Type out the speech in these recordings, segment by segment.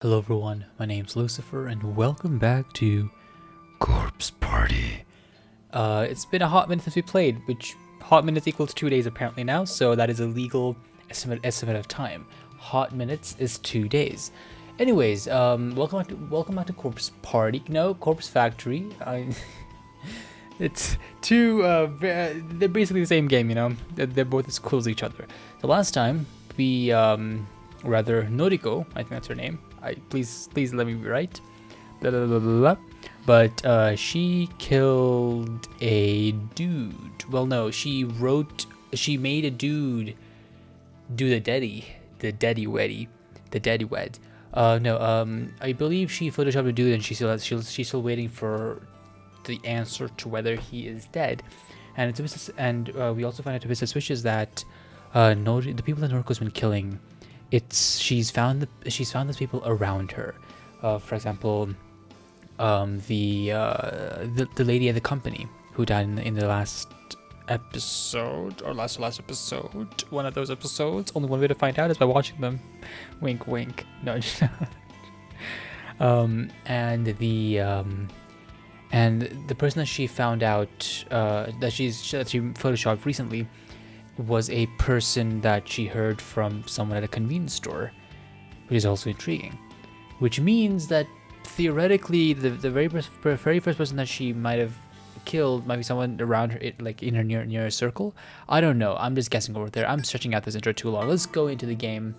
Hello everyone, my name's Lucifer and welcome back to Corpse Party. It's been a hot minute since we played, which hot minutes equals 2 days apparently now, so that is a legal estimate of time. Hot minutes is 2 days. Anyways, welcome back to Corpse Party. No, Corpse Factory. It's two, they're basically the same game, you know? They're both as cool as each other. The last time, we, rather Noriko, I think that's her name. Please let me be right. Blah, blah, blah, blah, blah. But she killed a dude. Well, no, she made a dude do the daddy wed. I believe she photoshopped a dude, and she's still waiting for the answer to whether he is dead. And we also find it to be suspicious that the people that Noriko's been killing, she's found those people around her. For example, the lady at the company who died in the last episode, or last episode, one of those episodes. Only one way to find out is by watching them. Wink, wink. No. And the person that she found out that she photoshopped recently was a person that she heard from someone at a convenience store, which is also intriguing. Which means that theoretically, the very first person that she might have killed might be someone around her, like in her near circle. I don't know. I'm just guessing over there. I'm stretching out this intro too long. Let's go into the game.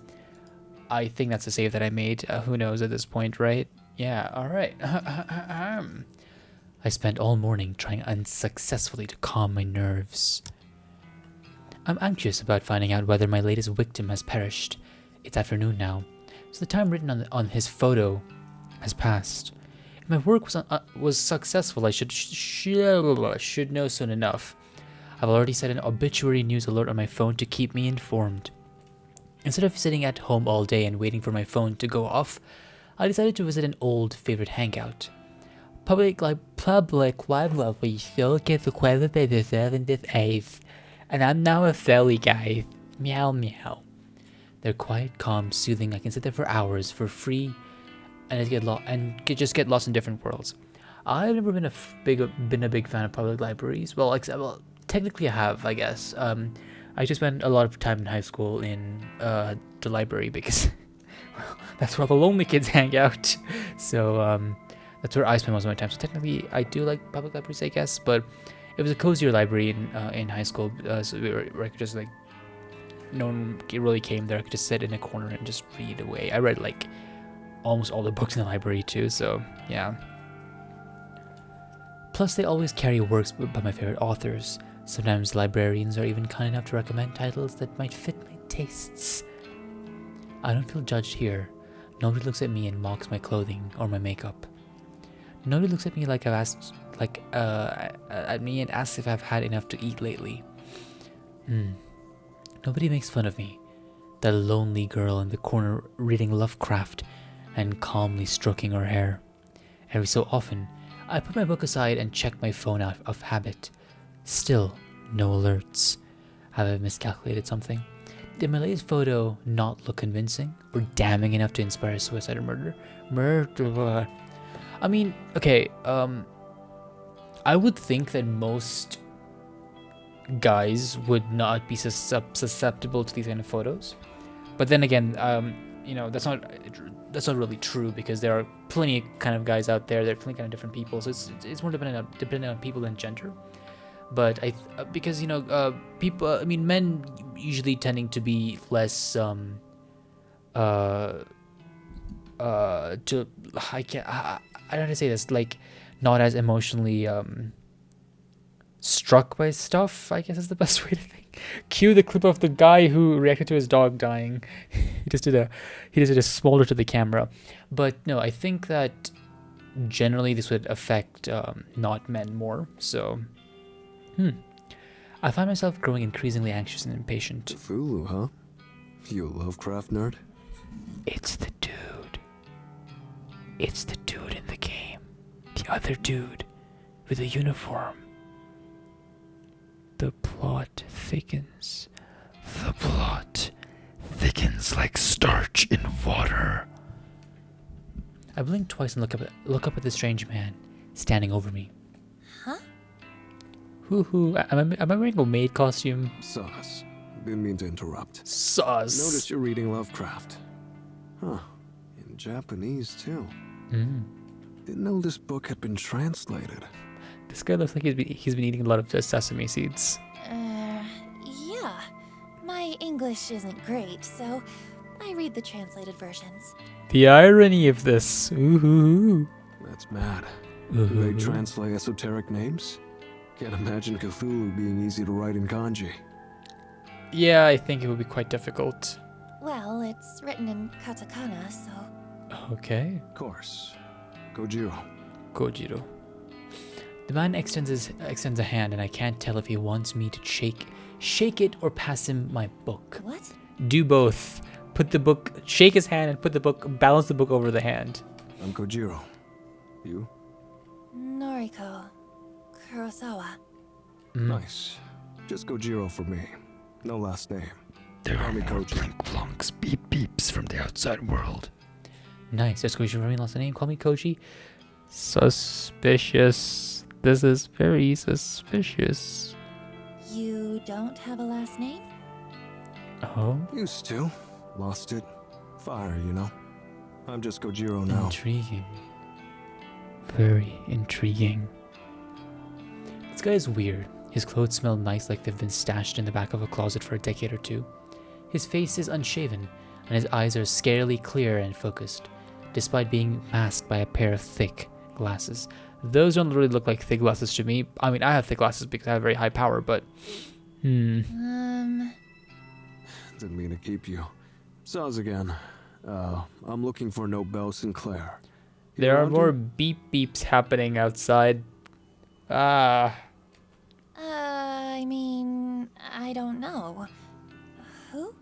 I think that's the save that I made. Who knows at this point, right? Yeah. All right. I spent all morning trying unsuccessfully to calm my nerves. I'm anxious about finding out whether my latest victim has perished. It's afternoon now, so the time written on his photo has passed. If my work was successful, I should know soon enough. I've already set an obituary news alert on my phone to keep me informed. Instead of sitting at home all day and waiting for my phone to go off, I decided to visit an old favorite hangout. Public library still gets the credit they deserve in this age. And I'm now a fairy guy. Meow meow. They're quiet, calm, soothing. I can sit there for hours for free, and just get lost in different worlds. I've never been a big fan of public libraries. Well, technically I have, I guess. I just spent a lot of time in high school in the library because that's where all the lonely kids hang out. So that's where I spend most of my time. So technically, I do like public libraries, I guess, but it was a cozier library in high school, so where I could just no one really came there. I could just sit in a corner and just read away. I read almost all the books in the library too, so yeah. Plus, they always carry works by my favorite authors. Sometimes librarians are even kind enough to recommend titles that might fit my tastes. I don't feel judged here. Nobody looks at me and mocks my clothing or my makeup. Nobody looks at me like I've asked. At me and asks if I've had enough to eat lately. Nobody makes fun of me. That lonely girl in the corner reading Lovecraft and calmly stroking her hair. Every so often, I put my book aside and check my phone out of habit. Still, no alerts. Have I miscalculated something? Did my latest photo not look convincing or damning enough to inspire suicide or murder? I mean, okay, I would think that most guys would not be susceptible to these kind of photos, but then again, that's not really true because there are plenty of kind of guys out there. There are plenty kind of different people, so it's more dependent on people than gender. But because people, men usually tending to be less I don't know how to say this, not as emotionally struck by stuff, I guess is the best way to think. Cue the clip of the guy who reacted to his dog dying. he just did a smaller to the camera. But no, I think that generally this would affect not men more. So, I find myself growing increasingly anxious and impatient. Cthulhu, huh? You a Lovecraft nerd? It's the dude. It's the dude in the game. The other dude with a uniform. The plot thickens. The plot thickens like starch in water. I blink twice and look up at the strange man standing over me. Huh? Hoo. Am I wearing a maid costume? Sus. Didn't mean to interrupt. Sus. Noticed you're reading Lovecraft. Huh. In Japanese, too. Didn't know this book had been translated. This guy looks like he's been eating a lot of sesame seeds. Yeah. My English isn't great, so I read the translated versions. The irony of this. Ooh. That's mad. Do they translate esoteric names? Can't imagine Cthulhu being easy to write in kanji. Yeah, I think it would be quite difficult. Well, it's written in katakana, so... Okay. Of course. Kojiro. Kojiro. The man extends a hand, and I can't tell if he wants me to shake it or pass him my book. What? Do both. Shake his hand and balance the book over the hand. I'm Kojiro. You? Noriko. Kurosawa. Nice. Just Kojiro for me. No last name. There Call are me more Koji. blink blonks, beep beeps from the outside world. Nice. That's Kojiro for me. Last name. Call me Koji. Suspicious. This is very suspicious. You don't have a last name? Oh? Used to. Lost it. Fire, you know. I'm just Kojiro now. Intriguing. Very intriguing. This guy is weird. His clothes smell nice, like they've been stashed in the back of a closet for a decade or two. His face is unshaven, and his eyes are scarily clear and focused, despite being masked by a pair of thick glasses. Those don't really look like thick glasses to me. I mean, I have thick glasses because I have very high power, but... Didn't mean to keep you. Saws again. I'm looking for Nobel Sinclair. You There are around more here? beep beeps happening outside. I mean, I don't know. Who?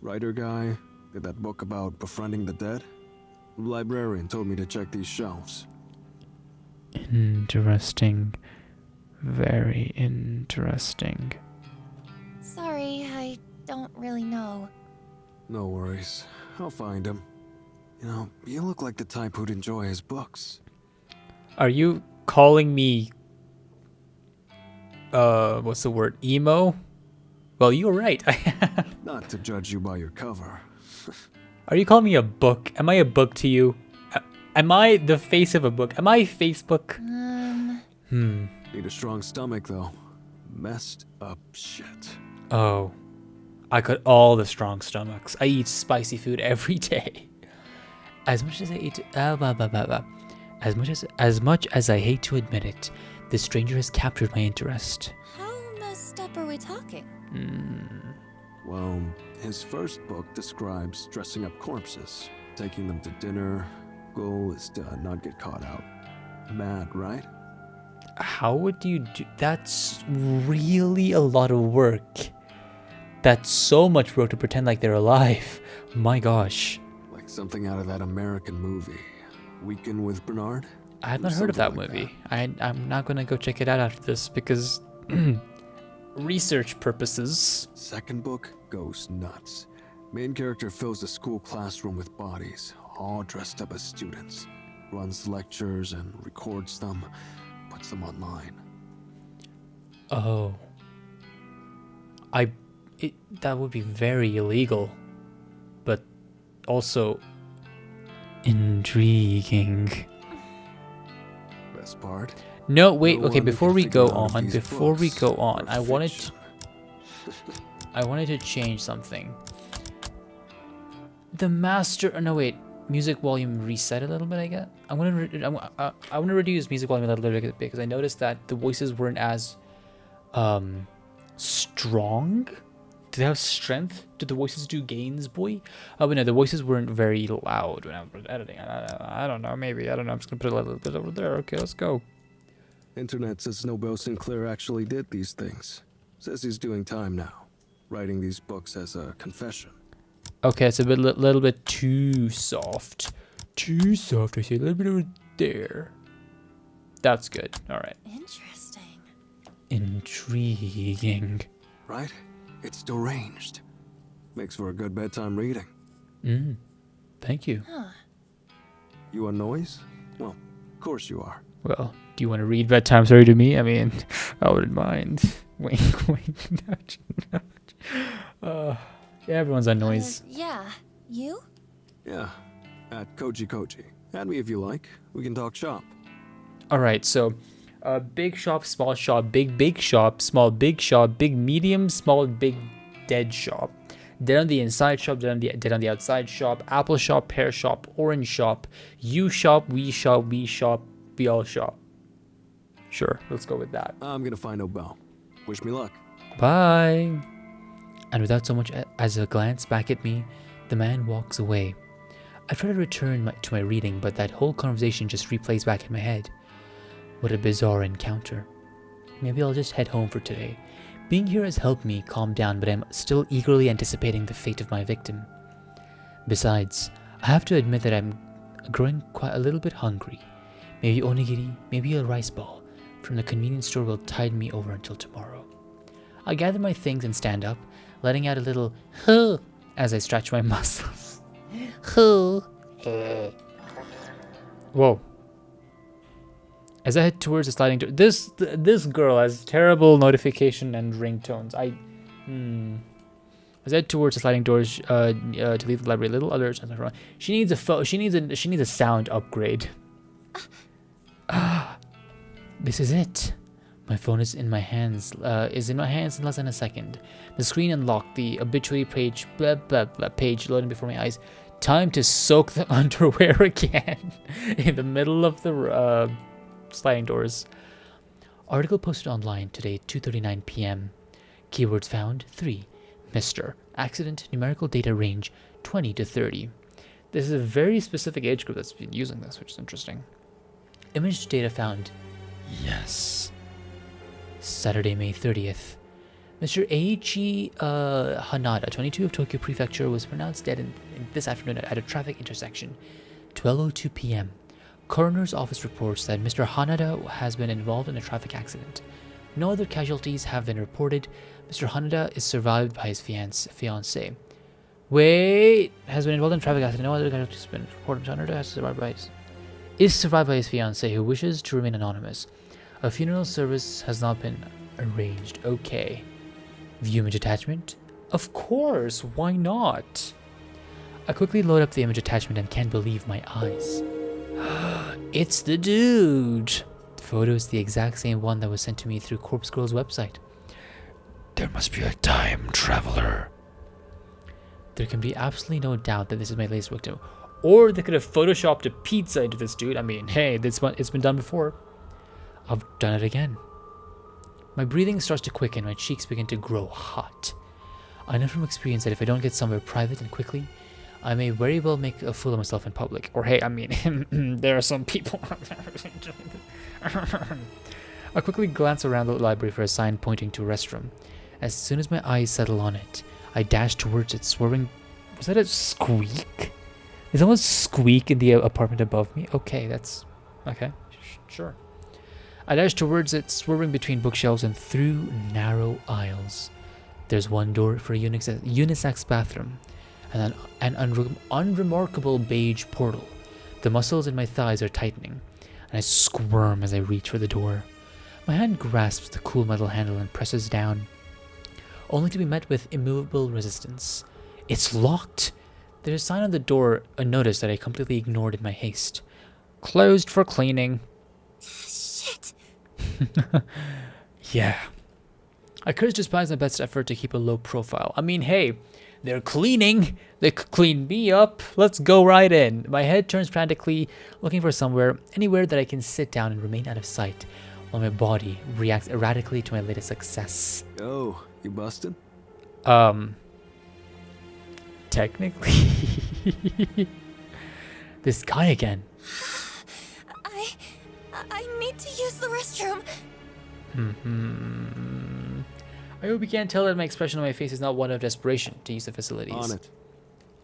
Writer guy. Did that book about befriending the dead? Librarian told me to check these shelves. Interesting. Very interesting. Sorry, I don't really know. No worries. I'll find him. You know, you look like the type who'd enjoy his books. Are you calling me what's the word? Emo? Well, you're right. Not to judge you by your cover. Are you calling me a book? Am I a book to you? Am I the face of a book? Am I Facebook? Need a strong stomach, though. Messed up shit. Oh. I got all the strong stomachs. I eat spicy food every day. As much as I eat as much as I hate to admit it, this stranger has captured my interest. How messed up are we talking? Well, his first book describes dressing up corpses, taking them to dinner. Goal is to not get caught out. Mad, right? How would you do? That's really a lot of work. That's so much work to pretend like they're alive. My gosh. Like something out of that American movie. Weekend with Bernard? I have not heard of that Something like movie. I'm not gonna go check it out after this because research purposes. Second book goes nuts. Main character fills the school classroom with bodies, all dressed up as students. Runs lectures and records them, puts them online. Oh. That would be very illegal. But also intriguing. Best part? No, wait, No okay, one before can we figure go out if on, these before we books go on, are I wanted fiction. to change something. The master, no wait, music volume reset a little bit, I guess. I want to reduce music volume a little bit because I noticed that the voices weren't as strong. Do they have strength? Did the voices do gains, boy? Oh, but no, the voices weren't very loud when I was editing. I don't know, maybe. I don't know. I'm just going to put it a little bit over there. Okay, let's go. Internet says Nobel Sinclair actually did these things. Says he's doing time now, writing these books as a confession. Okay, it's a little bit too soft. Too soft, I say. A little bit over there. That's good. All right. Interesting. Intriguing. Right? It's deranged. Makes for a good bedtime reading. Thank you. Huh. You a noise? Well, of course you are. Well, do you want to read bedtime story to me? I mean, I wouldn't mind. Wink, wink, nudge, nudge. Yeah, everyone's on noise. Yeah. You? Yeah, at Koji Koji. Add me if you like. We can talk shop. All right, so big shop, small shop, big shop, small big shop, big medium, small big dead shop. Dead on the inside shop, dead on the outside shop, apple shop, pear shop, orange shop, you shop, we all shop. Sure, let's go with that. I'm gonna find Obel. Wish me luck. Bye. And without so much as a glance back at me, the man walks away. I try to return to my reading, but that whole conversation just replays back in my head. What a bizarre encounter. Maybe I'll just head home for today. Being here has helped me calm down, but I'm still eagerly anticipating the fate of my victim. Besides, I have to admit that I'm growing quite a little bit hungry. Maybe onigiri, maybe a rice ball from the convenience store will tide me over until tomorrow. I gather my things and stand up, letting out a little huh as I stretch my muscles. Huh. Whoa. As I head towards the sliding door, this girl has terrible notification and ringtones. As I head towards the sliding doors to leave the library, little others. She needs a sound upgrade. This is it. My phone is in my hands. In less than a second. The screen unlocked. The obituary page, page loading before my eyes. Time to soak the underwear again in the middle of the sliding doors. Article posted online today, 2:39 p.m. Keywords found 3. Mr. Accident numerical data range 20 to 30. This is a very specific age group that's been using this, which is interesting. Image data found. Yes. Saturday, May 30th. Mr. Eiichi Hanada, 22 of Tokyo Prefecture, was pronounced dead in this afternoon at a traffic intersection, 12:02 p.m. Coroner's office reports that Mr. Hanada has been involved in a traffic accident. No other casualties have been reported. Mr. Hanada is survived by his fiancée. Wait, has been involved in a traffic accident. No other casualties have been reported. Mr. Hanada is survived by his fiancée, who wishes to remain anonymous. A funeral service has not been arranged. Okay. View image attachment? Of course, why not? I quickly load up the image attachment and can't believe my eyes. It's the dude! The photo is the exact same one that was sent to me through Corpse Girl's website. There must be a time traveler. There can be absolutely no doubt that this is my latest victim. Or they could have photoshopped a pizza into this dude. I mean, hey, it's been done before. I've done it again. My breathing starts to quicken, my cheeks begin to grow hot. I know from experience that if I don't get somewhere private and quickly, I may very well make a fool of myself in public. Or hey, I mean, there are some people out there. I quickly glance around the library for a sign pointing to a restroom. As soon as my eyes settle on it, I dash towards it, swerving. Was that a squeak? Did someone squeak in the apartment above me? Okay, that's... okay, sure. I dash towards it, swerving between bookshelves and through narrow aisles. There's one door for a unisex bathroom, and an unremarkable beige portal. The muscles in my thighs are tightening, and I squirm as I reach for the door. My hand grasps the cool metal handle and presses down, only to be met with immovable resistance. It's locked! There's a sign on the door, a notice that I completely ignored in my haste. Closed for cleaning. Shit. Yeah. I curse despise my best effort to keep a low profile. I mean, hey, they're cleaning. They could clean me up. Let's go right in. My head turns frantically, looking for anywhere that I can sit down and remain out of sight, while my body reacts erratically to my latest success. Yo, you busted? Technically. This guy again. I need to use the restroom. I hope you can't tell that my expression on my face is not one of desperation to use the facilities. On it.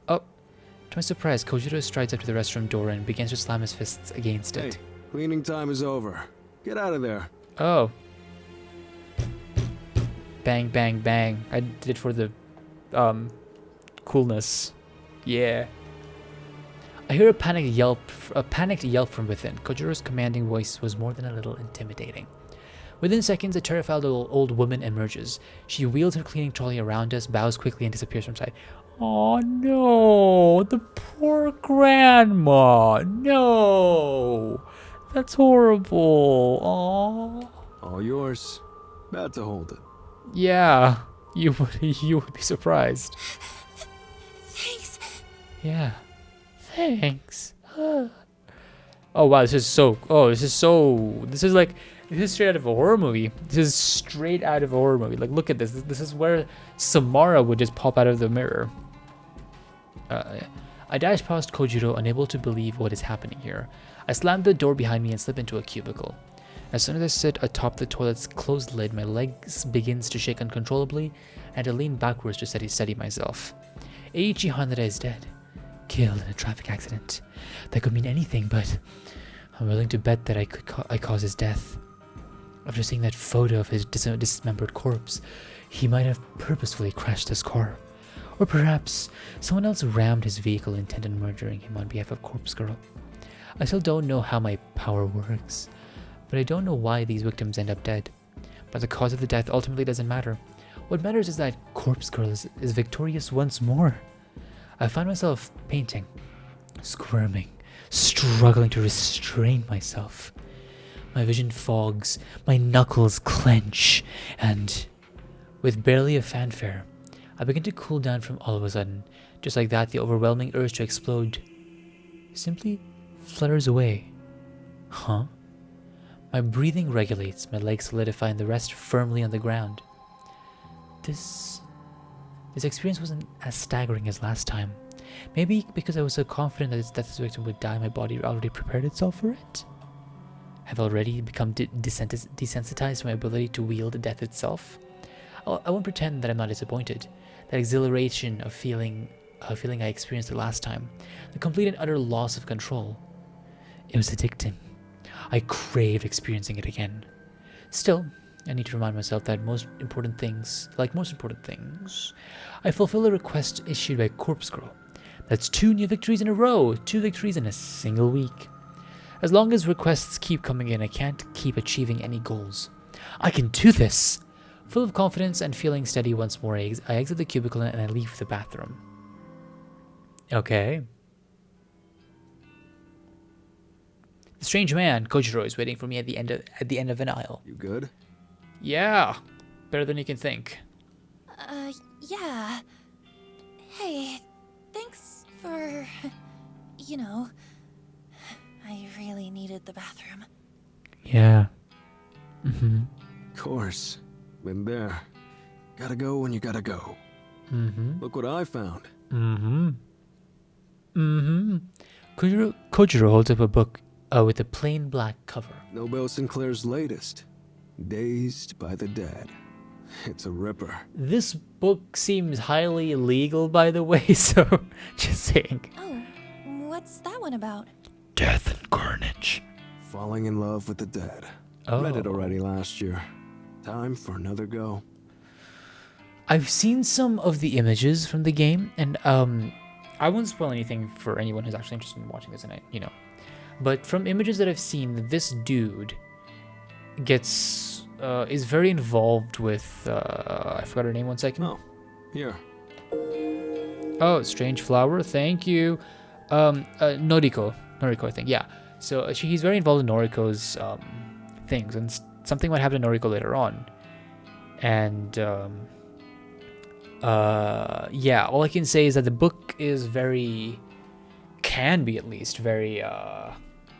Oh. To my surprise, Kojiro strides up to the restroom door and begins to slam his fists against Hey, it. cleaning time is over. Get out of there. Oh. Bang, bang, bang. I did it for the, coolness. Yeah. I hear a panicked yelp from within. Kojiro's commanding voice was more than a little intimidating. Within seconds, a terrified old woman emerges. She wheels her cleaning trolley around us, bows quickly, and disappears from sight. Oh no, the poor grandma. No, that's horrible. Oh. All yours. Bad to hold it. Yeah, you would be surprised. Thanks. Yeah, thanks. Oh wow, this is straight out of a horror movie. This is straight out of a horror movie. Like, look at this. This is where Samara would just pop out of the mirror. I dash past Kojiro, unable to believe what is happening here. I slam the door behind me and slip into a cubicle. As soon as I sit atop the toilet's closed lid, my legs begins to shake uncontrollably, and I lean backwards to steady myself. Eiichi Hanada is dead. Killed in a traffic accident. That could mean anything, but I'm willing to bet that I caused his death. After seeing that photo of his dismembered corpse, he might have purposefully crashed his car. Or perhaps someone else rammed his vehicle intent on murdering him on behalf of Corpse Girl. I still don't know how my power works, but I don't know why these victims end up dead. But the cause of the death ultimately doesn't matter. What matters is that Corpse Girl is victorious once more. I find myself painting, squirming, struggling to restrain myself. My vision fogs, my knuckles clench, and with barely a fanfare, I begin to cool down from all of a sudden. Just like that, the overwhelming urge to explode simply flutters away. Huh? My breathing regulates, my legs solidify, and the rest firmly on the ground. This experience wasn't as staggering as last time. Maybe because I was so confident that this victim would die, my body already prepared itself for it? Have already become desensitized to my ability to wield death itself? I won't pretend that I'm not disappointed. That exhilaration of feeling I experienced the last time. The complete and utter loss of control. It was addicting. I craved experiencing it again. Still, I need to remind myself that most important things, I fulfill a request issued by Corpse Girl. That's 2 new victories in a row, 2 victories in a single week. As long as requests keep coming in, I can't keep achieving any goals. I can do this! Full of confidence and feeling steady once more, I exit the cubicle and I leave the bathroom. Okay. The strange man, Kojiro, is waiting for me at the end of an aisle. You good? Yeah, better than you can think. Yeah. Hey, thanks for... You know, I really needed the bathroom. Yeah. Of course. Been there. Gotta go when you gotta go. Look what I found. Kojiro holds up a book with a plain black cover. Nobel Sinclair's latest. Dazed by the Dead. It's a ripper. This book seems highly illegal, by the way, so just saying. Oh, what's that one about? Death and carnage. Falling in love with the dead. Oh. Read it already last year. Time for another go. I've seen some of the images from the game, and I won't spoil anything for anyone who's actually interested in watching this, and but from images that I've seen, this dude is very involved with I forgot her name. 1 second. Oh, here. Oh, Strange Flower, thank you. Noriko, I think, yeah. So he's very involved in Noriko's things, and something might happen to Noriko later on. And yeah, all I can say is that the book is can be at least very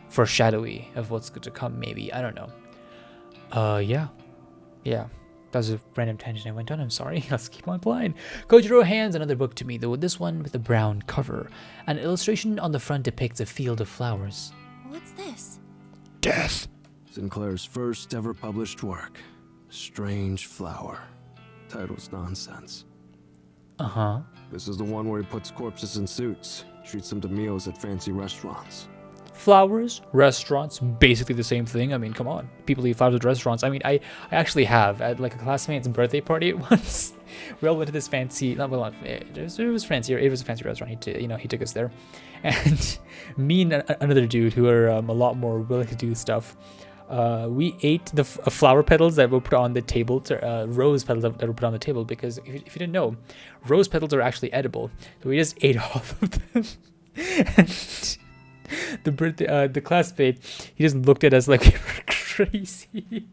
foreshadowy of what's going to come, maybe. I don't know. Yeah. That was a random tangent I went on. I'm sorry. Let's keep on playing. Kojiro hands another book to me, though this one with a brown cover. An illustration on the front depicts a field of flowers. What's this? Death. Sinclair's first ever published work. Strange Flower. Title's nonsense. Uh-huh. This is the one where he puts corpses in suits, treats them to meals at fancy restaurants. Flowers, restaurants, basically the same thing. I mean, come on. People eat flowers at restaurants. I mean, I actually have at like a classmate's birthday party once. We all went to this fancy, not well, it was fancy. It was a fancy restaurant. He took us there, and me and another dude who are a lot more willing to do stuff. We ate the flower petals that were put on the table, rose petals that were put on the table, because if you didn't know, rose petals are actually edible. So we just ate all of them. And the classmate, he just looked at us like we were crazy.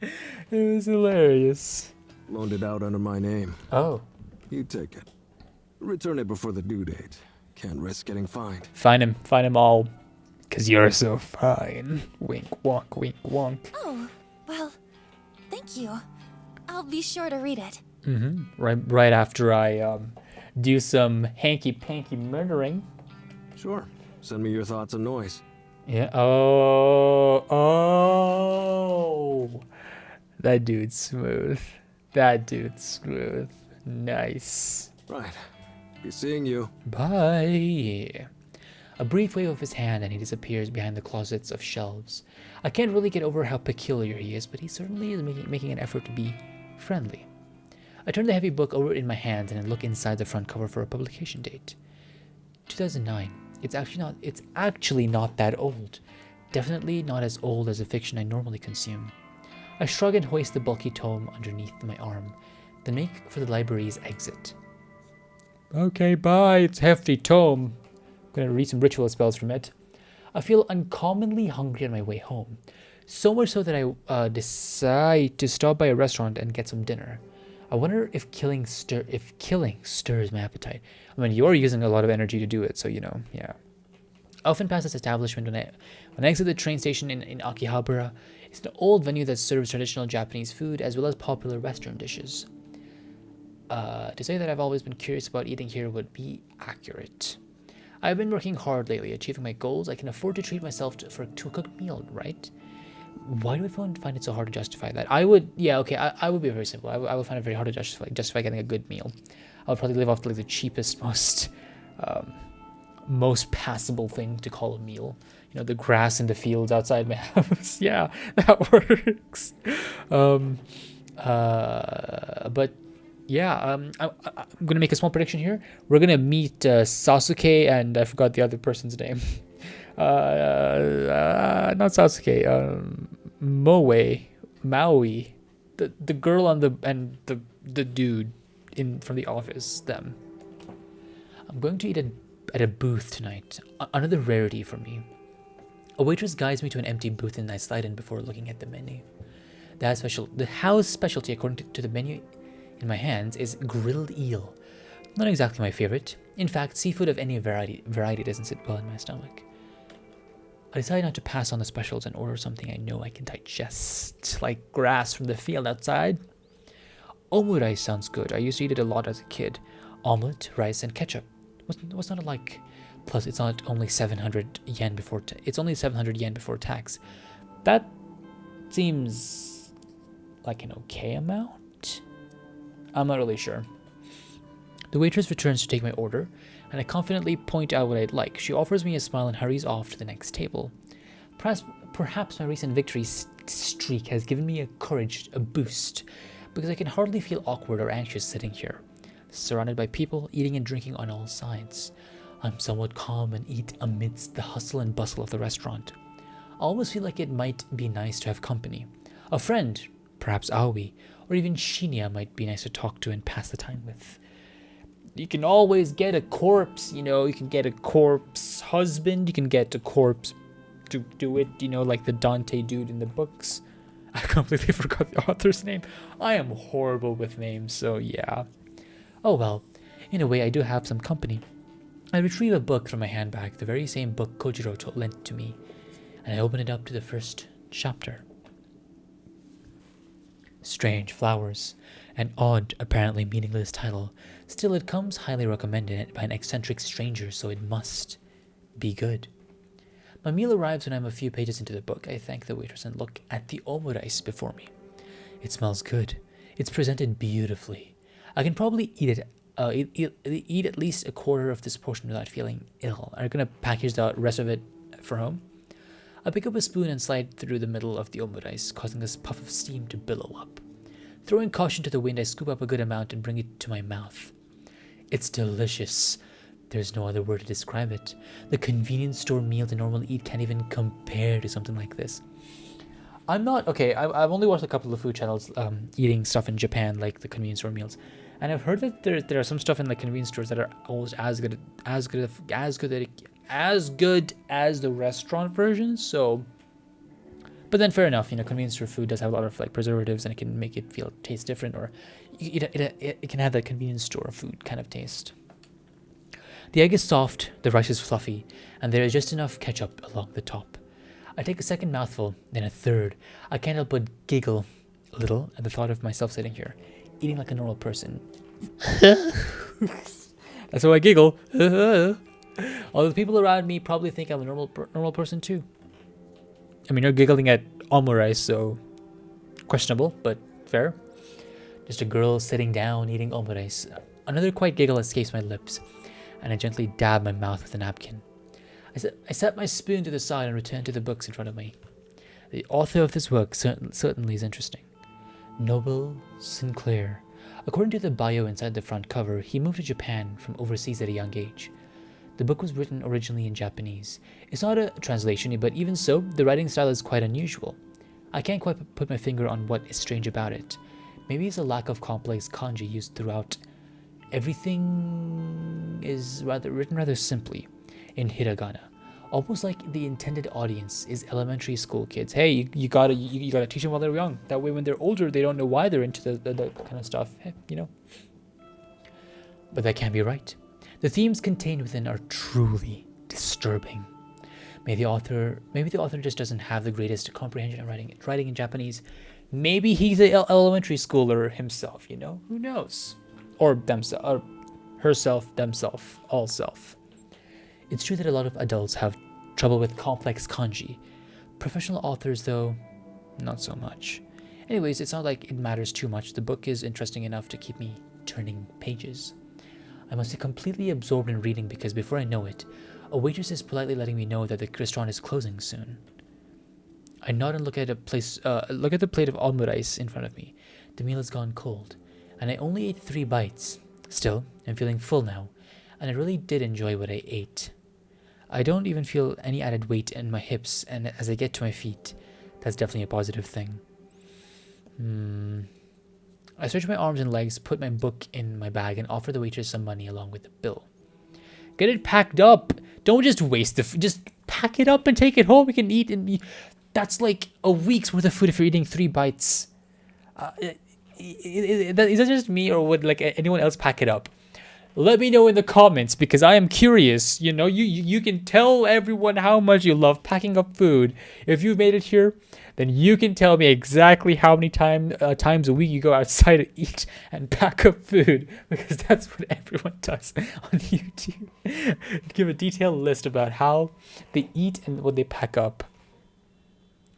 It was hilarious. Loaned it out under my name. Oh. You take it. Return it before the due date. Can't risk getting fined. Find him all. 'Cause you're so fine. Wink, wonk, wink, wonk. Oh, well, thank you. I'll be sure to read it. Right after I do some hanky-panky murdering. Sure. Send me your thoughts and noise. Yeah. That dude's smooth. Nice. Right. Be seeing you. Bye. A brief wave of his hand and he disappears behind the closets of shelves. I can't really get over how peculiar he is, but he certainly is making an effort to be friendly. I turn the heavy book over in my hands and I look inside the front cover for a publication date. 2009. It's actually not that old. Definitely not as old as the fiction I normally consume. I shrug and hoist the bulky tome underneath my arm, then make for the library's exit. Okay, bye. It's hefty tome. I'm gonna read some ritual spells from it. I feel uncommonly hungry on my way home. So much so that I decide to stop by a restaurant and get some dinner. I wonder if killing stirs my appetite. I mean, you're using a lot of energy to do it, so yeah. I often pass this establishment when I exit the train station in Akihabara. It's an old venue that serves traditional Japanese food as well as popular Western dishes. To say that I've always been curious about eating here would be accurate. I've been working hard lately, achieving my goals. I can afford to treat myself to a cooked meal, right? Why do I find it so hard to justify that? I would be very simple. I would find it very hard to justify getting a good meal. I would probably live off like the cheapest, most passable thing to call a meal. The grass in the fields outside my house. Yeah, that works. But yeah, I'm gonna make a small prediction here. We're gonna meet Sasuke and I forgot the other person's name. Not Sasuke. Maui, the girl and the dude from the office. Them. I'm going to eat at a booth tonight. Another rarity for me. A waitress guides me to an empty booth and I slide in before looking at the menu. The house specialty, according to the menu in my hands, is grilled eel. Not exactly my favorite. In fact, seafood of any variety doesn't sit well in my stomach. I decide not to pass on the specials and order something I know I can digest, like grass from the field outside. Omurice sounds good. I used to eat it a lot as a kid. Omelet, rice, and ketchup. What's not like? Plus, it's not only 700 yen before. It's only 700 yen before tax. That seems like an okay amount. I'm not really sure. The waitress returns to take my order, and I confidently point out what I'd like. She offers me a smile and hurries off to the next table. Perhaps my recent victory streak has given me a boost, because I can hardly feel awkward or anxious sitting here, surrounded by people eating and drinking on all sides. I'm somewhat calm and eat amidst the hustle and bustle of the restaurant. I almost feel like it might be nice to have company. A friend, perhaps Aoi, or even Shinya might be nice to talk to and pass the time with. You can always get a corpse, you can get a corpse husband, you can get a corpse to do it, like the Dante dude in the books. I completely forgot the author's name. I am horrible with names, so yeah. Oh well, in a way I do have some company. I retrieve a book from my handbag, the very same book Kojiro lent to me, and I open it up to the first chapter. Strange Flowers. An odd, apparently meaningless title. Still, it comes highly recommended by an eccentric stranger, so it must be good. My meal arrives when I'm a few pages into the book. I thank the waitress and look at the omurice before me. It smells good. It's presented beautifully. I can probably eat at least a quarter of this portion without feeling ill. I'm gonna package the rest of it for home. I pick up a spoon and slide through the middle of the omurice, causing a puff of steam to billow up. Throwing caution to the wind, I scoop up a good amount and bring it to my mouth. It's delicious. There's no other word to describe it. The convenience store meal to normally eat can't even compare to something like this. I'm not okay. I've only watched a couple of food channels eating stuff in Japan, like the convenience store meals, and I've heard that there are some stuff in the convenience stores that are almost as good as the restaurant versions. So, but then fair enough. Convenience store food does have a lot of like preservatives, and it can make it taste different, or it can have that convenience store food kind of taste. The egg is soft, the rice is fluffy, and there is just enough ketchup along the top. I take a second mouthful, then a third. I can't help but giggle a little at the thought of myself sitting here, eating like a normal person. That's how I giggle. Although the people around me probably think I'm a normal person too. I mean, you're giggling at omurice, so questionable, but fair. Just a girl sitting down eating omurice. Another quiet giggle escapes my lips, and I gently dab my mouth with a napkin. I set my spoon to the side and return to the books in front of me. The author of this work certainly is interesting. Noble Sinclair. According to the bio inside the front cover, he moved to Japan from overseas at a young age. The book was written originally in Japanese. It's not a translation, but even so, the writing style is quite unusual. I can't quite put my finger on what is strange about it. Maybe it's a lack of complex kanji used throughout. Everything is written rather simply, in hiragana, almost like the intended audience is elementary school kids. Hey, you gotta teach them while they're young. That way, when they're older, they don't know why they're into the kind of stuff. But that can't be right. The themes contained within are truly disturbing. Maybe the author just doesn't have the greatest comprehension of writing in Japanese. Maybe he's an elementary schooler himself. Who knows? Or themselves, or herself, themselves, all self. It's true that a lot of adults have trouble with complex kanji. Professional authors, though, not so much. Anyways, it's not like it matters too much. The book is interesting enough to keep me turning pages. I must be completely absorbed in reading because before I know it, a waitress is politely letting me know that the restaurant is closing soon. I nod and look at the plate of omurice in front of me. The meal has gone cold, and I only ate 3 bites. Still, I'm feeling full now, and I really did enjoy what I ate. I don't even feel any added weight in my hips, and as I get to my feet, that's definitely a positive thing. I stretch my arms and legs, put my book in my bag, and offer the waitress some money along with the bill. Get it packed up! Don't just waste just pack it up and take it home. We can eat, and that's like a week's worth of food if you're eating 3 bites. Is that just me, or would like anyone else pack it up? Let me know in the comments because I am curious. You can tell everyone how much you love packing up food. If you've made it here, then you can tell me exactly how many times a week you go outside to eat and pack up food, because that's what everyone does on YouTube. Give a detailed list about how they eat and what they pack up.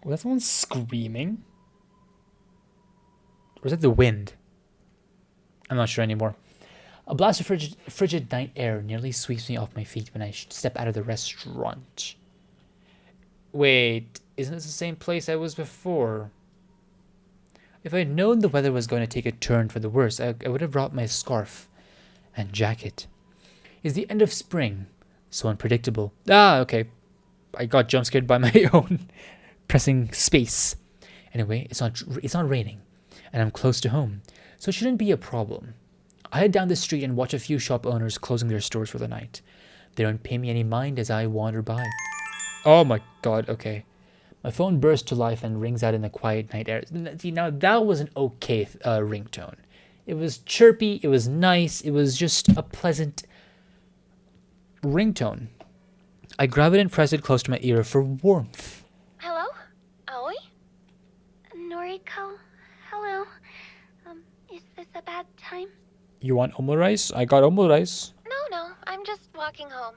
Was that someone screaming? Or is that the wind? I'm not sure anymore. A blast of frigid night air nearly sweeps me off my feet when I step out of the restaurant. Wait, isn't this the same place I was before? If I had known the weather was going to take a turn for the worse, I would have brought my scarf and jacket. It's the end of spring, so unpredictable. Okay. I got jump scared by my own pressing space. Anyway, it's not raining, and I'm close to home, so it shouldn't be a problem. I head down the street and watch a few shop owners closing their stores for the night. They don't pay me any mind as I wander by. Oh my god, okay. My phone bursts to life and rings out in the quiet night air. See, now that was an okay ringtone. It was chirpy, it was nice, it was just a pleasant ringtone. I grab it and press it close to my ear for warmth. Hello? Aoi? Noriko? Hello? Is this a bad time? You want omurice? I got omurice. No, I'm just walking home.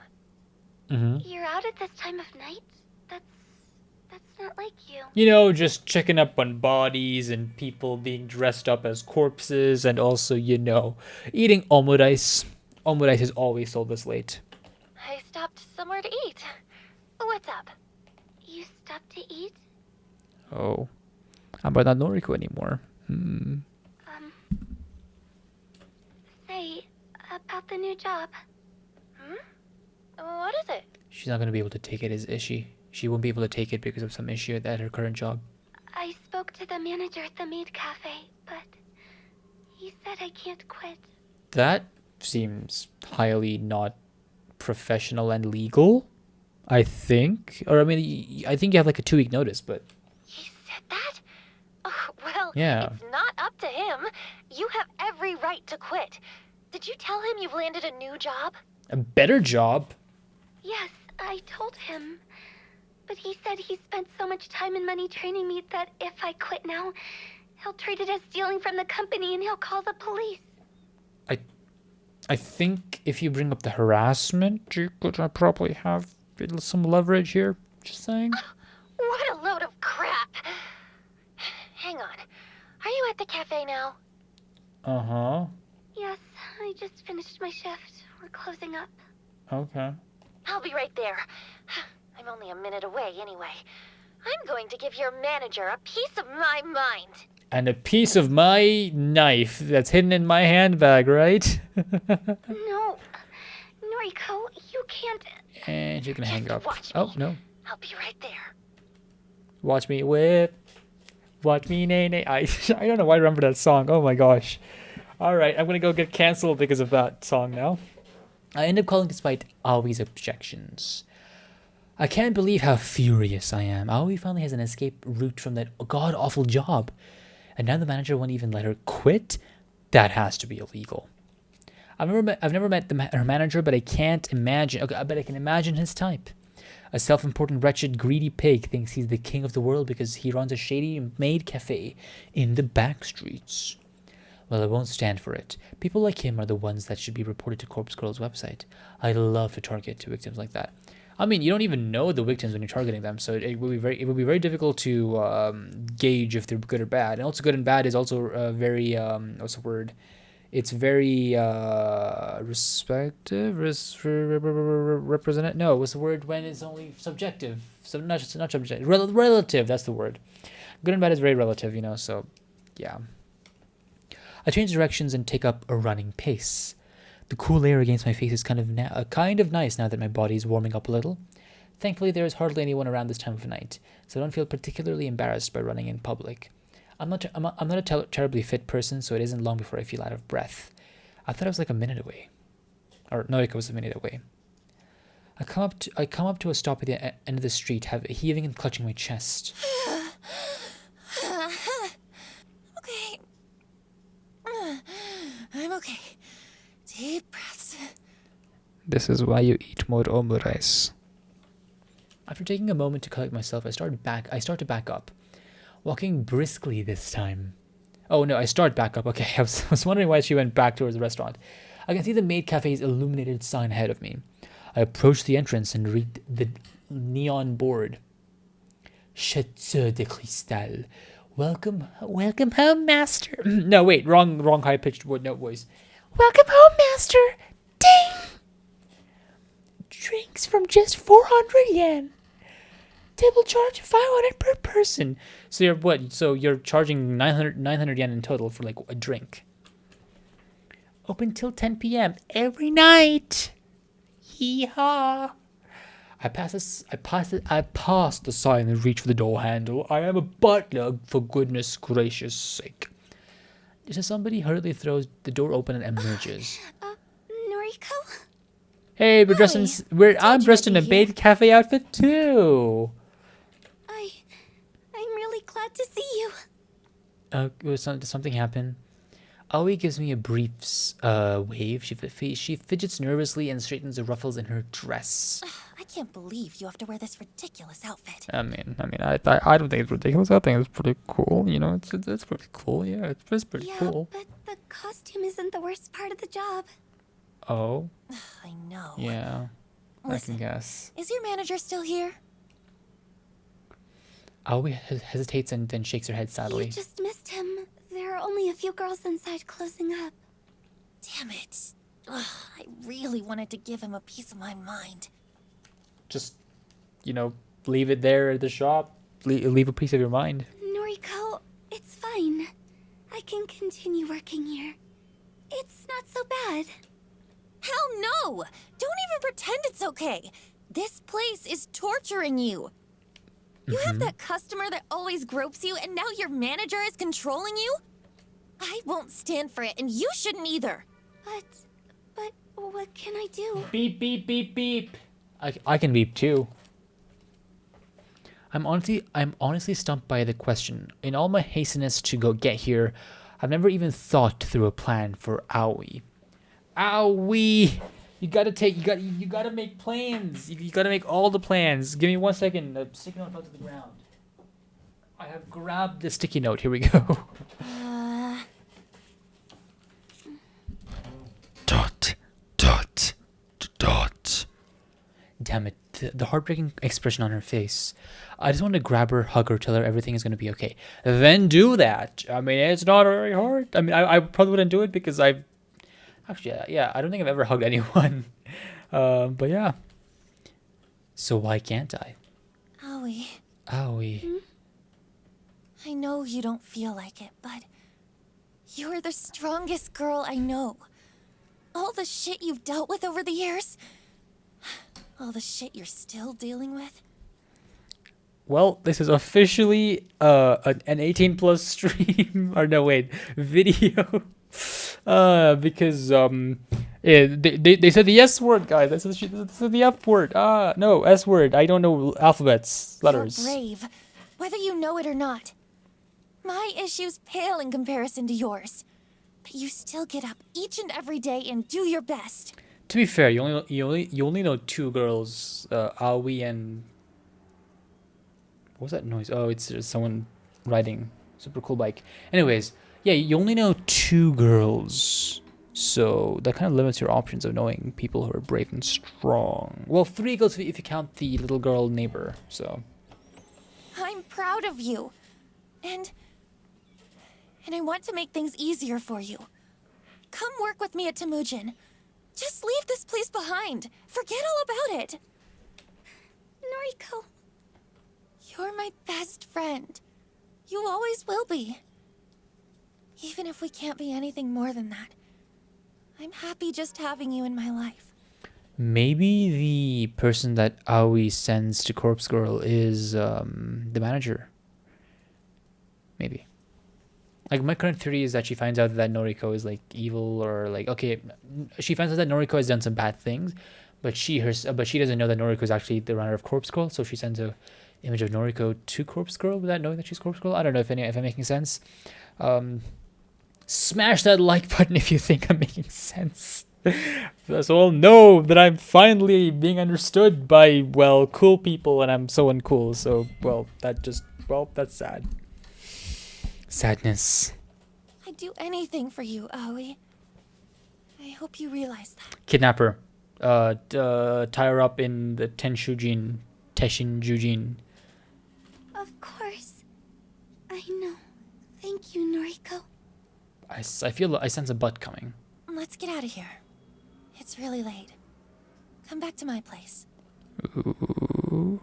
You're out at this time of night? That's not like you. Just checking up on bodies and people being dressed up as corpses, and also, eating omurice. Omurice is always sold this late. I stopped somewhere to eat. What's up? You stopped to eat? Oh. How about not Noriko anymore? Say, about the new job. What is it? She's not going to be able to take it, is she? She won't be able to take it because of some issue at her current job. I spoke to the manager at the maid cafe, but he said I can't quit. That seems highly not professional and legal, I think. Or, I mean, I think you have like a 2-week notice, but... He said that? Oh, well, Yeah. it's not up to him. You have every right to quit. Did you tell him you've landed a new job? A better job? Yes, I told him. But he said he spent so much time and money training me that if I quit now, he'll treat it as stealing from the company and he'll call the police. I think if you bring up the harassment, you could probably have some leverage here. Just saying. What a load of crap! Hang on. Are you at the cafe now? Uh-huh. Yes, I just finished my shift. We're closing up. Okay. I'll be right there. I'm only a minute away anyway. I'm going to give your manager a piece of my mind. And a piece of my knife that's hidden in my handbag, right? No. Noriko, you can't... And she's gonna hang up. Watch Oh, me. no. I'll be right there. Watch me whip. Watch me nay nay. I don't know why I remember that song. Oh my gosh. Alright, I'm gonna go get canceled because of that song now. I end up calling despite Aoi's objections. I can't believe how furious I am. Aoi finally has an escape route from that god-awful job. And now the manager won't even let her quit? That has to be illegal. I've never met her manager, but I can't imagine. Okay, I bet I can imagine his type. A self-important, wretched, greedy pig thinks he's the king of the world because he runs a shady maid cafe in the back streets. Well, I won't stand for it. People like him are the ones that should be reported to Corpse Girl's website. I'd love to target victims like that. I mean, you don't even know the victims when you're targeting them, so it would be very difficult to gauge if they're good or bad. And also, good and bad is also very what's the word? It's very representative. No, what's the word when it's only subjective? So not subjective, relative. That's the word. Good and bad is very relative, you know. So, yeah. I change directions and take up a running pace. The cool air against my face is kind of nice now that my body is warming up a little. Thankfully, there is hardly anyone around this time of night, so I don't feel particularly embarrassed by running in public. I'm not a terribly fit person, so it isn't long before I feel out of breath. I thought I was like a minute away, or no, it was a minute away. I come up to a stop at the end of the street, heaving and clutching my chest. Okay. I'm okay. Deep breaths. This is why you eat more omurice. After taking a moment to collect myself, I start to back up, walking briskly this time. Oh no, I start back up. Okay, I was wondering why she went back towards the restaurant. I can see the maid cafe's illuminated sign ahead of me. I approach the entrance and read the neon board. Chateau de Cristal. Welcome home, master. No, wait, wrong high-pitched note voice. Welcome home, master. Ding! Drinks from just 400 yen. Table charge 500 per person. So you're what? So you're charging 900 yen in total for like a drink. Open till 10 p.m. every night. Hee-haw. I pass the sign and reach for the door handle. I am a butler, for goodness gracious sake. So somebody hurriedly throws the door open and emerges. Noriko? Hey, we're dressed in. I'm dressed in a maid cafe outfit too. I'm really glad to see you. Did something happen? Aoi gives me a brief wave. She fidgets nervously and straightens the ruffles in her dress. I can't believe you have to wear this ridiculous outfit. I don't think it's ridiculous. I think it's pretty cool. You know, it's pretty cool. Yeah, it's pretty cool. But the costume isn't the worst part of the job. Oh. I know. Yeah. Listen, I can guess. Is your manager still here? Aoi hesitates and then shakes her head sadly. You just missed him. There are only a few girls inside closing up. Damn it. Ugh, I really wanted to give him a piece of my mind. Just leave it there at the shop. Leave a piece of your mind. Noriko, it's fine. I can continue working here. It's not so bad. Hell no! Don't even pretend it's okay. This place is torturing you. You have that customer that always gropes you, and now your manager is controlling you? I won't stand for it, and you shouldn't either. But what can I do? Beep, beep, beep, beep. I can beep too. I'm honestly stumped by the question. In all my hasteness to go get here, I've never even thought through a plan for Aoi. Aoi! You gotta make plans. You gotta make all the plans. Give me 1 second. The sticky note fell to the ground. I have grabbed the sticky note. Here we go. Dot, dot, dot. Damn it. The heartbreaking expression on her face. I just want to grab her, hug her, tell her everything is going to be okay. Then do that. I mean, it's not very hard. I mean, I probably wouldn't do it because I've... Actually, yeah, I don't think I've ever hugged anyone. But yeah. So why can't I? Aoi, Aoi. I know you don't feel like it, but you're the strongest girl I know. All the shit you've dealt with over the years, all the shit you're still dealing with. Well, this is officially an 18+ stream. Or no, wait, video. Because yeah, they said the S word, guys. They said the F word. No, S word. I don't know alphabets, letters. You're brave, whether you know it or not. My issues pale in comparison to yours, but you still get up each and every day and do your best. To be fair, you only know 2 girls, Aoi and... What was that noise? Oh, it's someone riding a super cool bike. Anyways, yeah, you only know 2 girls, so that kind of limits your options of knowing people who are brave and strong. Well, 3 girls if you count the little girl neighbor. So I'm proud of you, and I want to make things easier for you. Come work with me at Temujin. Just leave this place behind. Forget all about it. Noriko. You're my best friend. You always will be. Even if we can't be anything more than that, I'm happy just having you in my life. maybe the person that Aoi sends to Corpse Girl is the manager. Maybe. Like, my current theory is that she finds out that Noriko is, like, evil, or, like, okay, she finds out that Noriko has done some bad things, but she doesn't know that Noriko is actually the runner of Corpse Girl, so she sends a image of Noriko to Corpse Girl without knowing that she's Corpse Girl. I don't know if I'm making sense. Smash that like button if you think I'm making sense. So I'll know that I'm finally being understood by, well, cool people, and I'm so uncool, so, well, that's sad. Sadness. I'd do anything for you, Aoi. I hope you realize that. Kidnap her. Tie her up in the Teshin Jujin. Of course. I know. Thank you, Noriko. I sense a butt coming. Let's get out of here. It's really late. Come back to my place. Ooh.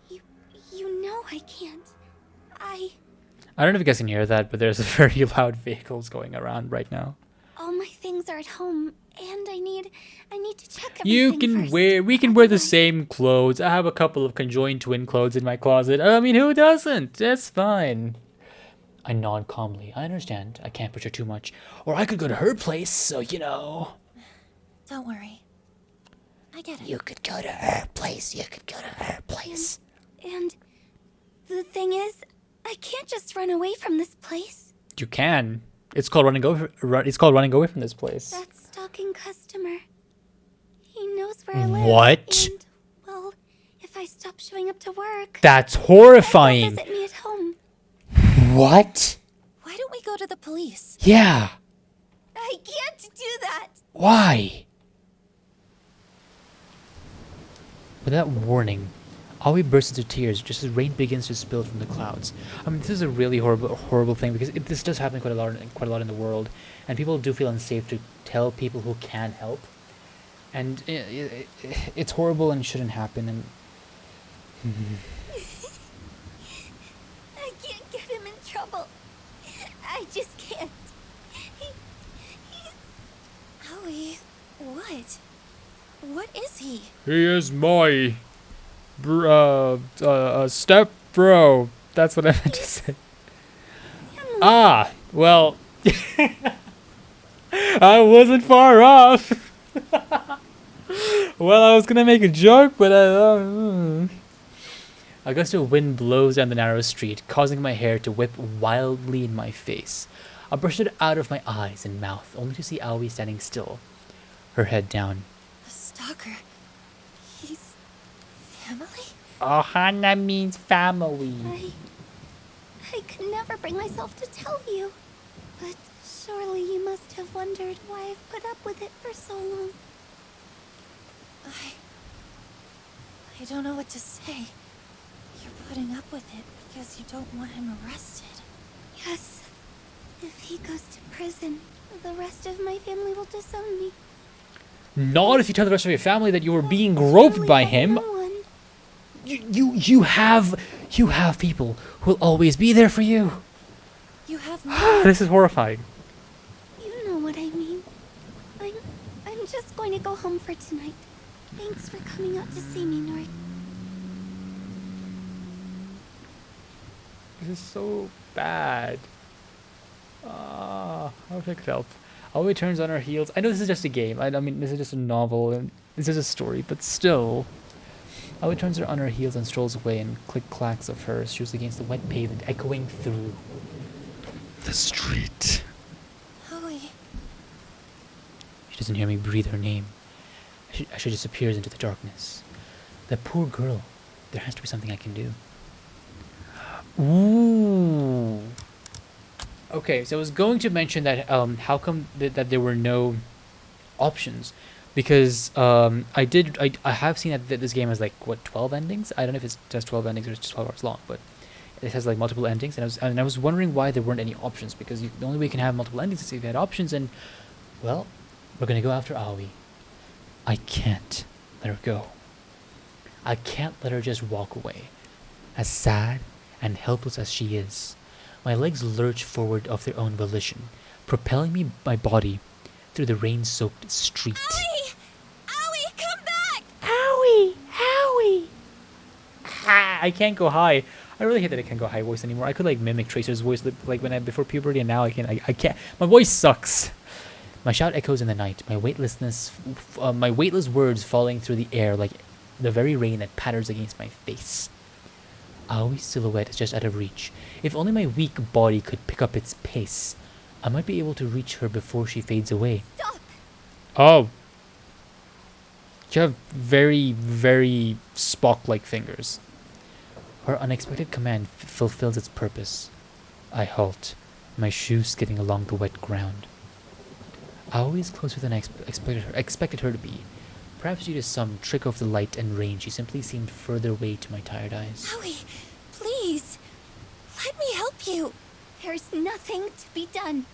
You know I can't. I don't know if you guys can hear that, but there's very loud vehicles going around right now. All my things are at home, and I need to check everything We can wear the same clothes. I have a couple of conjoined twin clothes in my closet. I mean, who doesn't? It's fine. I nod calmly. I understand. I can't push her too much. Or I could go to her place, so you know. Don't worry. I get it. You could go to her place. You could go to her place. And the thing is, I can't just run away from this place. You can. It's called running away from this place. That stalking customer. He knows where I live. What? And, well, if I stop showing up to work, That's he'll horrifying. visit me at home. What? Why don't we go to the police? Yeah. I can't do that. Why? Without warning, Aoi bursts into tears just as rain begins to spill from the clouds. I mean, this is a really horrible thing, because this does happen quite a lot in the world, and people do feel unsafe to tell people who can help, and it's horrible and shouldn't happen. And I can't get him in trouble. I just can't. Howie, what? What is he? He is my step bro. That's what I meant to say. Ah, well, I wasn't far off. Well, I was gonna make a joke, but a gust of wind blows down the narrow street, causing my hair to whip wildly in my face. I brushed it out of my eyes and mouth, only to see Aoi standing still, her head down. A stalker. He's family? Ohana means family. I could never bring myself to tell you. But surely you must have wondered why I've put up with it for so long. I don't know what to say. You're putting up with it because you don't want him arrested. Yes. If he goes to prison, the rest of my family will disown me. Not if you tell the rest of your family that you were being groped by him. No one. You have people who will always be there for you. You have no. This is horrifying. You know what I mean. I'm just going to go home for tonight. Thanks for coming out to see me, Nord. This is so bad. I wish I could help. Aoi turns on her heels. I know this is just a game. I mean, this is just a novel and this is a story, but still. Aoi turns her on her heels and strolls away, and click-clacks of her shoes against the wet pavement echoing through The street. Howie. She doesn't hear me breathe her name. As she disappears into the darkness. That poor girl. There has to be something I can do. Ooh. Okay, so I was going to mention that how come that there were no options, because I have seen that this game has like what 12 endings. I don't know if it's just 12 endings or it's just 12 hours long, but it has like multiple endings, and I was wondering why there weren't any options, because the only way you can have multiple endings is if you had options, and well, we're gonna go after Aoi. I can't let her go. I can't let her just walk away, as sad and helpless as she is. My legs lurch forward of their own volition, propelling my body through the rain-soaked street. Howie! Howie, come back! Owie! Owie! Ah, I can't go high. I really hate that I can't go high voice anymore. I could like mimic Tracer's voice like when before puberty, and now I can't. My voice sucks. My shout echoes in the night. My weightless words falling through the air like the very rain that patters against my face. Aoi's silhouette is just out of reach. If only my weak body could pick up its pace, I might be able to reach her before she fades away. Stop! Oh. You have very, very Spock-like fingers. Her unexpected command fulfills its purpose. I halt, my shoes skidding along the wet ground. Aoi is closer than I expected her to be. Perhaps due to some trick of the light and rain, she simply seemed further away to my tired eyes. Howie, please. Let me help you. There's nothing to be done.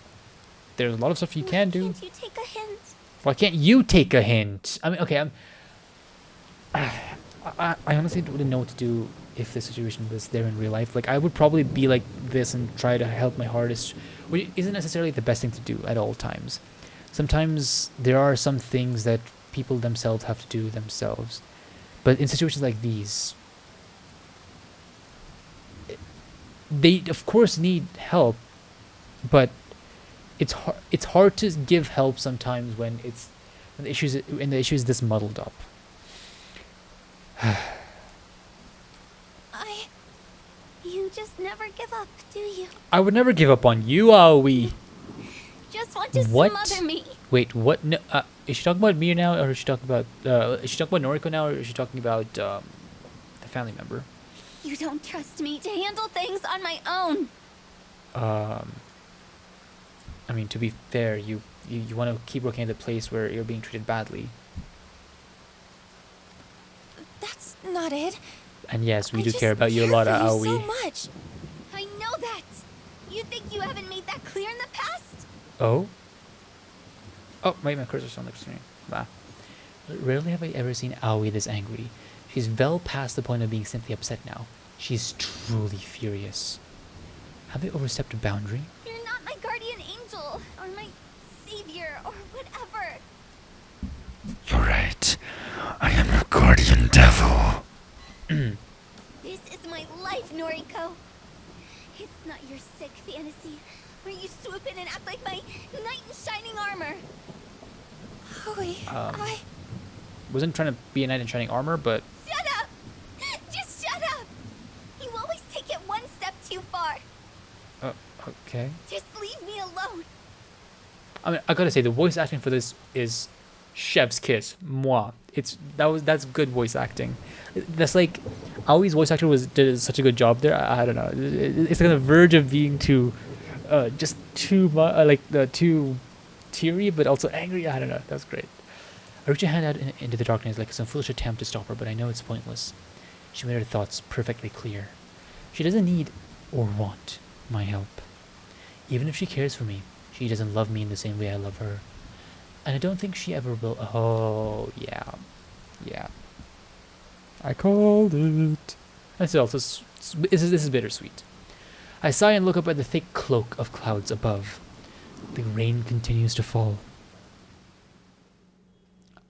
There's a lot of stuff you can do. Can't you take a hint? Why can't you take a hint? I mean, okay, I honestly wouldn't know what to do if this situation was there in real life. Like, I would probably be like this and try to help my hardest, which isn't necessarily the best thing to do at all times. Sometimes there are some things that people themselves have to do themselves. But in situations like these, they of course need help, but it's hard to give help sometimes when the issue is this muddled up. You just never give up, do you? I would never give up on you, Aoi. Just want to What? smother me. Wait, what? No, is she talking about me now, or is she talking about Noriko now, or is she talking about the family member? You don't trust me to handle things on my own. I mean, to be fair, you want to keep working at the place where you're being treated badly. That's not it. And yes, we I do just care about you a lot, care for Aoi. you so much. I know that. You think you haven't made that clear in the past? Oh? Oh, wait, my cursor's on the screen. Bah. Rarely have I ever seen Aoi this angry. She's well past the point of being simply upset now. She's truly furious. Have they overstepped a boundary? You're not my guardian angel, or my savior, or whatever. You're right. I am your guardian devil. This is my life, Noriko. It's not your sick fantasy, where you swoop in and act like my knight in shining armor. Howie, I... Wasn't trying to be a knight in shining armor, but Shut up! Just shut up! You always take it one step too far. okay. Just leave me alone. I mean, I gotta say the voice acting for this is chef's kiss. Moi. That's good voice acting. That's like Aoi's voice actor did such a good job there. I don't know. It's on the verge of being just too too teary, but also angry. I don't know. That's great. I reach a hand out into the darkness like some foolish attempt to stop her, but I know it's pointless. She made her thoughts perfectly clear. She doesn't need or want my help. Even if she cares for me, she doesn't love me in the same way I love her. And I don't think she ever will. Oh, yeah. Yeah. I called it. This is bittersweet. I sigh and look up at the thick cloak of clouds above. The rain continues to fall.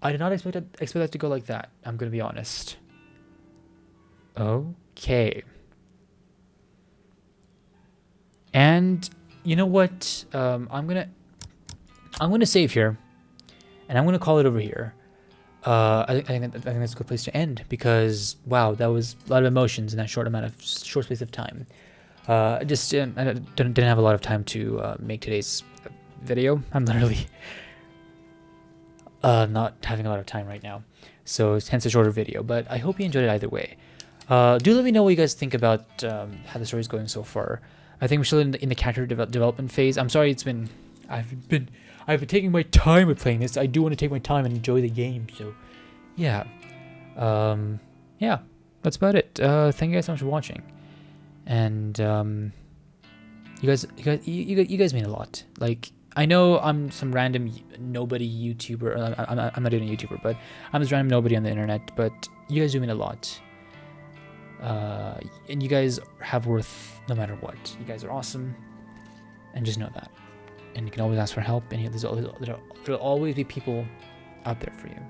I did not expect that to go like that. I'm going to be honest. Okay. And you know what? I'm gonna save here, and I'm gonna call it over here. I think that's a good place to end because wow, that was a lot of emotions in that short space of time. I didn't have a lot of time to make today's video. I'm literally not having a lot of time right now, so hence a shorter video. But I hope you enjoyed it either way. Do let me know what you guys think about how the story's going so far. I think we're still in the character development phase. I'm sorry, I've been taking my time with playing this. I do want to take my time and enjoy the game. So, yeah, yeah, that's about it. Thank you guys so much for watching, and you guys mean a lot. Like, I know I'm some random nobody YouTuber. I'm not even a YouTuber, but I'm this random nobody on the internet. But you guys do mean a lot. And you guys have worth no matter what. You guys are awesome, and just know that. And you can always ask for help, and there'll always be people out there for you,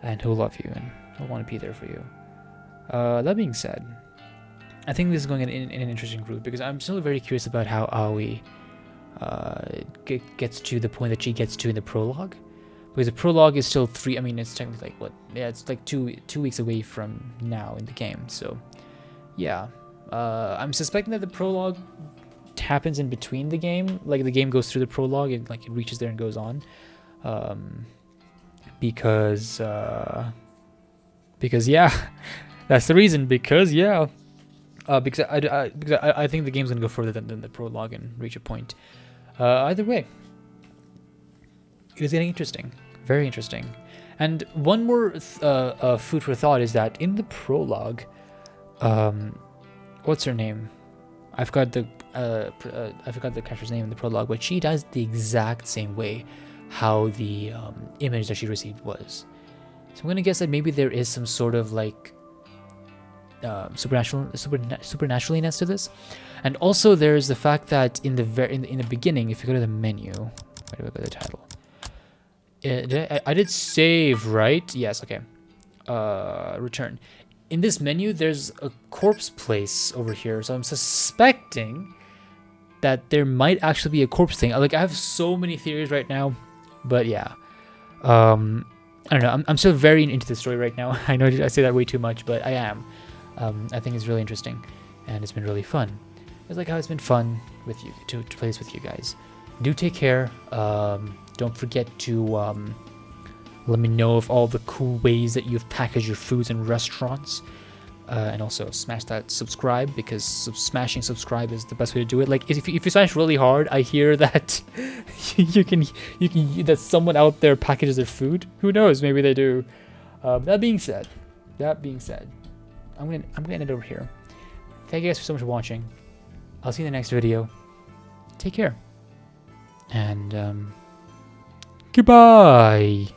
and who love you and who want to be there for you. That being said, I think this is going in an interesting route because I'm still very curious about how Aoi gets to the point that she gets to in the prologue. Because the prologue is still it's technically like what? Yeah, it's like two weeks away from now in the game. So, yeah, I'm suspecting that the prologue happens in between the game. Like the game goes through the prologue and like it reaches there and goes on. Because yeah, that's the reason. Because yeah, because I think the game's gonna go further than the prologue and reach a point. Either way. It is getting interesting, very interesting. And one more food for thought is that in the prologue, what's her name? I forgot the character's name in the prologue, but she does the exact same way how the image that she received was. So I'm gonna guess that maybe there is some sort of like supernaturalness to this, and also there's the fact that in the beginning, if you go to the menu, where do I go to the title? I did save, right? Yes, okay. Return. In this menu, there's a corpse place over here, so I'm suspecting that there might actually be a corpse thing. Like, I have so many theories right now, but yeah. I don't know, I'm still very into the story right now. I know I say that way too much, but I am. I think it's really interesting, and it's been really fun. It's like how it's been fun with you to play this with you guys. Do take care. Don't forget to let me know of all the cool ways that you've packaged your foods in restaurants. And also smash that subscribe, because smashing subscribe is the best way to do it. Like if you smash really hard, I hear that you can that someone out there packages their food. Who knows? Maybe they do. That being said, I'm gonna end it over here. Thank you guys so much for watching. I'll see you in the next video. Take care. And goodbye.